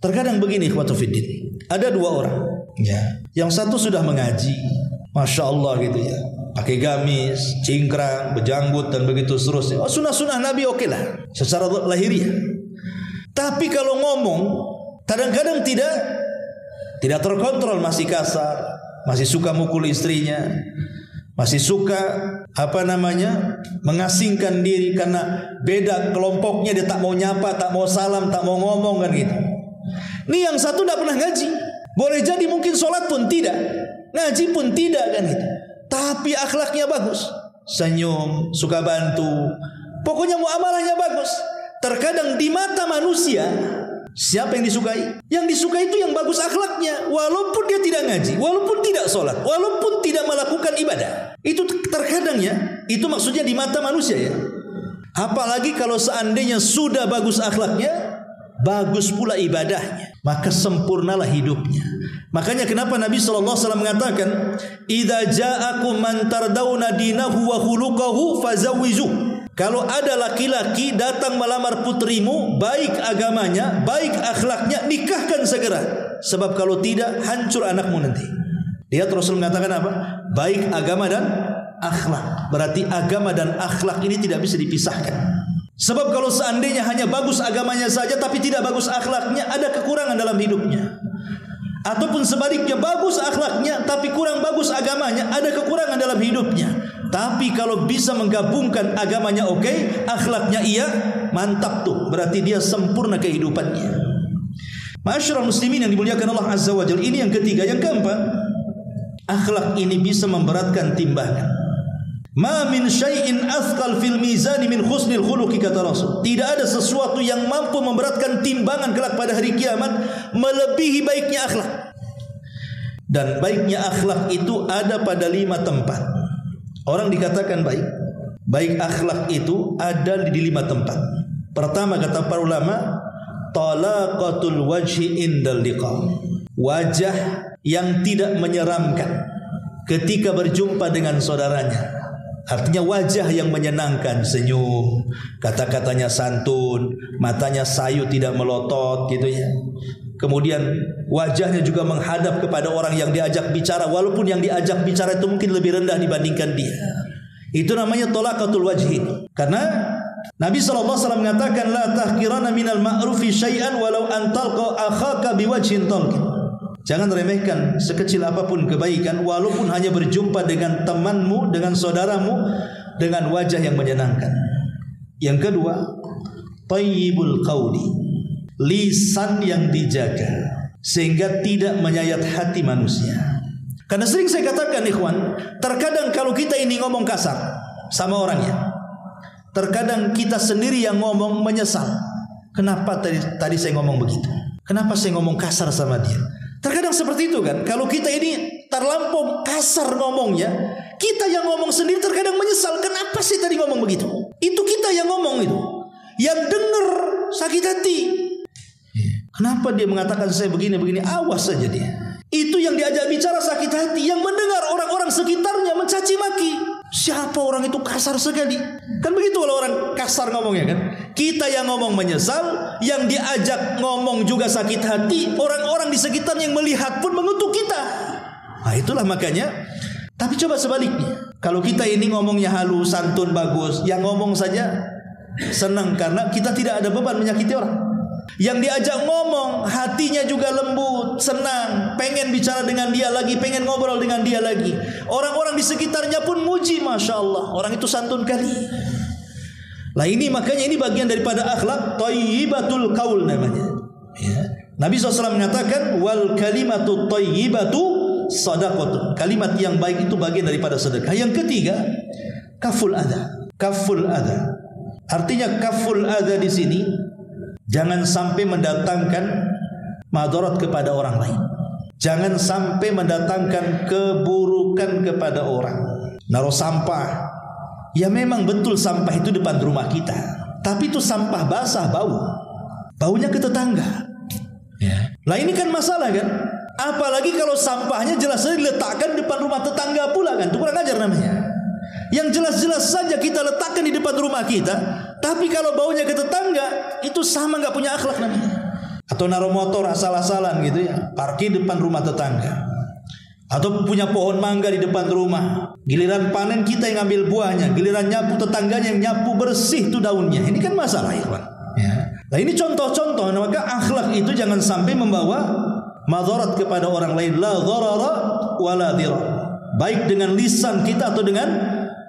Speaker 1: Terkadang begini ikhwatu fiddin, ada dua orang ya, yang satu sudah mengaji, Masya Allah gitu ya, pakai gamis, cingkrang, berjanggut dan begitu seterusnya. Oh, sunnah-sunnah Nabi oke lah secara lahiriah. Tapi kalau ngomong kadang-kadang tidak terkontrol, masih kasar, masih suka mukul istrinya, masih suka mengasingkan diri karena beda kelompoknya, dia tak mau nyapa, tak mau salam, tak mau ngomong kan gitu. Ini yang satu tidak pernah ngaji. Boleh jadi mungkin sholat pun tidak, ngaji pun tidak kan gitu. Tapi akhlaknya bagus, senyum, suka bantu, pokoknya muamalahnya bagus. Terkadang di mata manusia, siapa yang disukai? Yang disukai itu yang bagus akhlaknya, walaupun dia tidak ngaji, walaupun tidak sholat, walaupun tidak melakukan ibadah. Itu terkadang ya, itu maksudnya di mata manusia ya. Apalagi kalau seandainya sudah bagus akhlaknya, bagus pula ibadahnya, maka sempurnalah hidupnya. Makanya kenapa Nabi SAW mengatakan, idza ja'akum man tardawna dinahu wa khuluquhu fazawwijuh. Kalau ada laki-laki datang melamar putrimu, baik agamanya, baik akhlaknya, nikahkan segera. Sebab kalau tidak, hancur anakmu nanti. Dia terus mengatakan apa? Baik agama dan akhlak. Berarti agama dan akhlak ini tidak bisa dipisahkan. Sebab kalau seandainya hanya bagus agamanya saja tapi tidak bagus akhlaknya, ada kekurangan dalam hidupnya. Ataupun sebaliknya, bagus akhlaknya tapi kurang bagus agamanya, ada kekurangan dalam hidupnya. Tapi kalau bisa menggabungkan agamanya oke, akhlaknya iya, mantap tuh. Berarti dia sempurna kehidupannya. Ma'asyiral muslimin yang dimuliakan Allah Azza wa Jalla. Ini yang ketiga. Yang keempat, akhlak ini bisa memberatkan timbangan. Ma min syai'in athqal fil mizani min husnil khuluqi, kata Rasul. Tidak ada sesuatu yang mampu memberatkan timbangan kelak pada hari kiamat melebihi baiknya akhlak. Dan baiknya akhlak itu ada pada 5 tempat. Orang dikatakan baik. Baik akhlak itu ada di 5 tempat. Pertama kata para ulama, talaqatul wajhi indal liqa. Wajah yang tidak menyeramkan ketika berjumpa dengan saudaranya. Artinya wajah yang menyenangkan, senyum, kata-katanya santun, matanya sayu tidak melotot gitu ya. Kemudian wajahnya juga menghadap kepada orang yang diajak bicara, walaupun yang diajak bicara itu mungkin lebih rendah dibandingkan dia. Itu namanya talaqatul wajhi. Karena Nabi SAW mengatakan, la tahqirana minal ma'rufi syai'an walau an talqa akhaka biwajhin talqin. Jangan remehkan sekecil apapun kebaikan, walaupun hanya berjumpa dengan temanmu, dengan saudaramu, dengan wajah yang menyenangkan. Yang kedua, thayyibul qawli, lisan yang dijaga sehingga tidak menyayat hati manusia. Karena sering saya katakan ikhwan, terkadang kalau kita ini ngomong kasar sama orangnya, terkadang kita sendiri yang ngomong menyesal. Kenapa tadi saya ngomong begitu? Kenapa saya ngomong kasar sama dia? Terkadang seperti itu kan. Kalau kita ini terlampau kasar ngomongnya, kita yang ngomong sendiri terkadang menyesal. Kenapa sih tadi ngomong begitu? Itu kita yang ngomong itu. Yang dengar sakit hati. Kenapa dia mengatakan saya begini-begini? Awas saja dia. Itu yang diajak bicara sakit hati. Yang mendengar orang-orang sekitarnya mencaci maki. Siapa orang itu kasar sekali? Kan begitu kalau orang kasar ngomongnya kan. Kita yang ngomong menyesal, yang diajak ngomong juga sakit hati. Orang-orang di sekitarnya yang melihat pun mengutuk kita. Nah itulah makanya. Tapi coba sebaliknya. Kalau kita ini ngomongnya halus, santun, bagus, yang ngomong saja senang karena kita tidak ada beban menyakiti orang. Yang diajak ngomong hatinya juga lembut, senang, pengen bicara dengan dia lagi, pengen ngobrol dengan dia lagi. Orang-orang di sekitarnya pun muji, Masya Allah, orang itu santun kali. Lah ini makanya ini bagian daripada akhlak thayyibatul qaul namanya ya. Nabi SAW mengatakan wal kalimatu thayyibatu shadaqatu. Kalimat yang baik itu bagian daripada sedekah. Yang ketiga, kaful adza. Kaful adza. Artinya kaful adza di sini jangan sampai mendatangkan madarat kepada orang lain. Jangan sampai mendatangkan keburukan kepada orang. Naruh sampah, ya memang betul sampah itu depan rumah kita, tapi itu sampah basah, baunya ke tetangga. Lah ini kan masalah kan. Apalagi kalau sampahnya jelas-jelas diletakkan depan rumah tetangga pula kan, itu kurang ajar namanya. Yang jelas-jelas saja kita letakkan di depan rumah kita, tapi kalau baunya ke tetangga, itu sama nggak punya akhlak namanya. Atau naruh motor asal-asalan gitu ya, parkir depan rumah tetangga. Atau punya pohon mangga di depan rumah, giliran panen kita yang ambil buahnya, giliran nyapu tetangganya yang nyapu bersih tuh daunnya. Ini kan masalah ya Pak. Nah ini contoh-contoh, maka akhlak itu jangan sampai membawa madarat kepada orang lain. La dharara wa la dirar. Baik dengan lisan kita atau dengan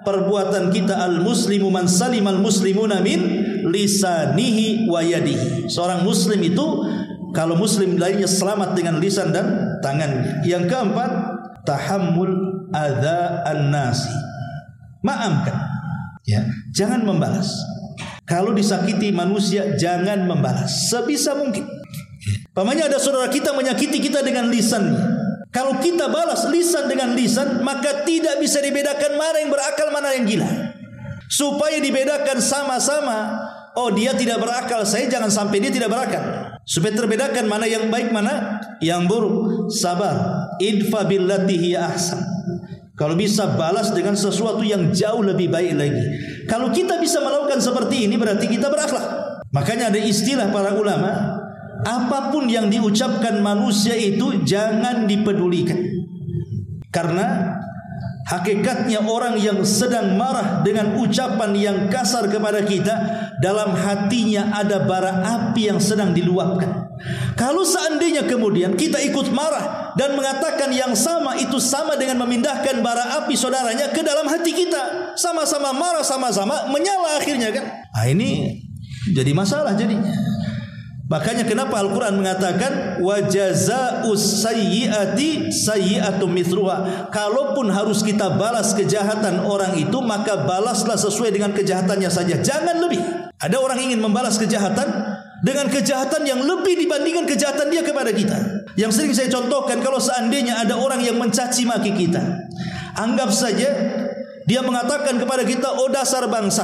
Speaker 1: perbuatan kita. Al muslimu man salimal muslimuna min lisanihi wa yadihi. Seorang muslim itu kalau muslim lainnya selamat dengan lisan dan tangannya. Yang keempat, tahammul adza an-nasi. Maafkan. Ya, jangan membalas. Kalau disakiti manusia jangan membalas sebisa mungkin. Pamannya ada saudara kita menyakiti kita dengan lisannya. Kalau kita balas lisan dengan lisan, maka tidak bisa dibedakan mana yang berakal, mana yang gila. Supaya dibedakan sama-sama. Oh dia tidak berakal, saya jangan sampai dia tidak berakal. Supaya terbedakan mana yang baik, mana yang buruk. Sabar. Idfa billati hiya ahsan. Kalau bisa balas dengan sesuatu yang jauh lebih baik lagi. Kalau kita bisa melakukan seperti ini berarti kita berakhlak. Makanya ada istilah para ulama, apapun yang diucapkan manusia itu jangan dipedulikan. Karena hakikatnya orang yang sedang marah dengan ucapan yang kasar kepada kita, dalam hatinya ada bara api yang sedang diluapkan. Kalau seandainya kemudian kita ikut marah dan mengatakan yang sama, itu sama dengan memindahkan bara api saudaranya ke dalam hati kita. Sama-sama marah, sama-sama menyala akhirnya kan. Nah ini jadi masalah jadinya. Makanya kenapa Al-Quran mengatakan wa jazaa'us sayyi'ati sayyi'atun mithluha. Kalaupun harus kita balas kejahatan orang itu, maka balaslah sesuai dengan kejahatannya saja, jangan lebih. Ada orang ingin membalas kejahatan dengan kejahatan yang lebih dibandingkan kejahatan dia kepada kita. Yang sering saya contohkan, kalau seandainya ada orang yang mencaci maki kita, anggap saja dia mengatakan kepada kita, oh dasar bangsa,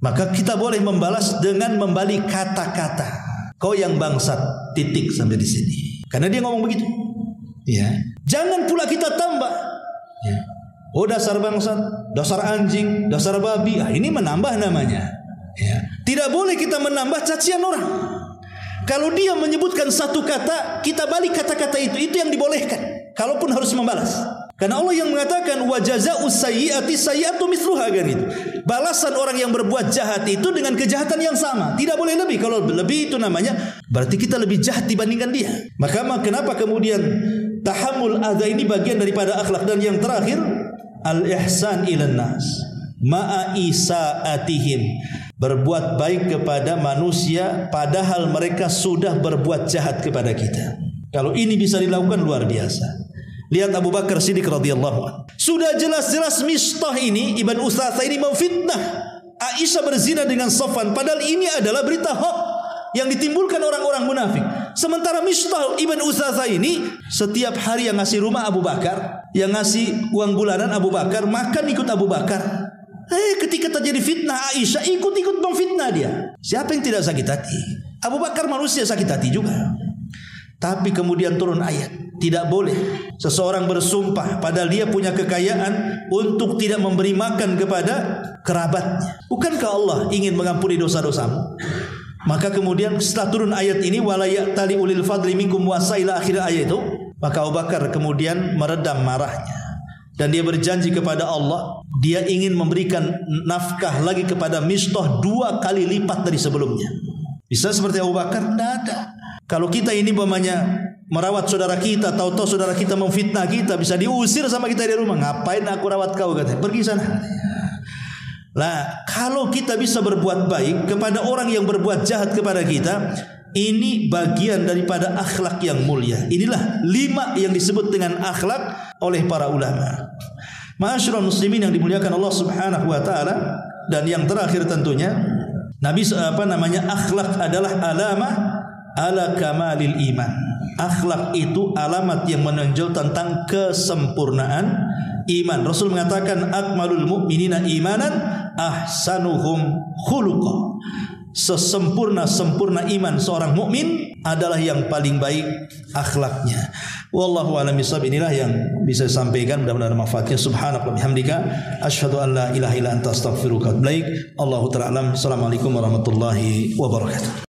Speaker 1: maka kita boleh membalas dengan membalik kata-kata, kau yang bangsat, titik sampai di sini. Karena dia ngomong begitu. Ya. Jangan pula kita tambah. Ya. Oh dasar bangsat, dasar anjing, dasar babi. Ah, ini menambah namanya. Ya. Tidak boleh kita menambah cacian orang. Kalau dia menyebutkan satu kata, kita balik kata-kata itu yang dibolehkan. Kalaupun harus membalas. Karena Allah yang mengatakan wa jazaa'us sayyi'ati sayyi'atun mithluha kan itu. Balasan orang yang berbuat jahat itu dengan kejahatan yang sama. Tidak boleh lebih. Kalau lebih itu namanya berarti kita lebih jahat dibandingkan dia. Maka kenapa kemudian tahammul adza ini bagian daripada akhlak. Dan yang terakhir, al-ihsan ilan nas ma'a isaatihim. Berbuat baik kepada manusia padahal mereka sudah berbuat jahat kepada kita. Kalau ini bisa dilakukan luar biasa. Lihat Abu Bakar Siddiq radhiyallahu anhu. Sudah jelas-jelas Mistah ini, Ibn Utsatha ini memfitnah Aisyah berzina dengan Safwan, padahal ini adalah berita hoax yang ditimbulkan orang-orang munafik. Sementara Mistah Ibn Utsatha ini setiap hari yang ngasih rumah Abu Bakar, yang ngasih uang bulanan Abu Bakar, makan ikut Abu Bakar. Ketika terjadi fitnah Aisyah, ikut-ikut memfitnah dia. Siapa yang tidak sakit hati? Abu Bakar manusia sakit hati juga. Tapi kemudian turun ayat, tidak boleh seseorang bersumpah padahal dia punya kekayaan untuk tidak memberi makan kepada kerabatnya. Bukankah Allah ingin mengampuni dosa-dosamu? Maka kemudian setelah turun ayat ini, wala ya'tali ulil fadli minkum wasaila, akhir ayat itu, maka Abu Bakar kemudian meredam marahnya. Dan dia berjanji kepada Allah, dia ingin memberikan nafkah lagi kepada Mistah 2 kali lipat dari sebelumnya. Bisa seperti Abu Bakar? Tidak ada. Kalau kita ini merawat saudara kita, tahu-tahu saudara kita memfitnah kita, bisa diusir sama kita di rumah. Ngapain aku rawat kau, katanya. Pergi sana. Lah, kalau kita bisa berbuat baik kepada orang yang berbuat jahat kepada kita, ini bagian daripada akhlak yang mulia. Inilah 5 yang disebut dengan akhlak oleh para ulama. Ma'asyiral muslimin yang dimuliakan Allah Subhanahu wa taala. Dan yang terakhir tentunya, akhlak adalah alamah ala kamalil iman. Akhlak itu alamat yang menonjol tentang kesempurnaan iman. Rasul mengatakan akmalul mu'minina imanan ahsanuhum khuluqa. Sesempurna iman seorang mukmin adalah yang paling baik akhlaknya. Wallahu a'lam bishawab. Inilah yang bisa sampaikan, mudah-mudahan manfaatnya. Subhanallah bihamdika asyhadu an la ilaha illa anta astaghfiruka wa atubu ilaik. Allahu ta'ala alam. Assalamualaikum warahmatullahi wabarakatuh.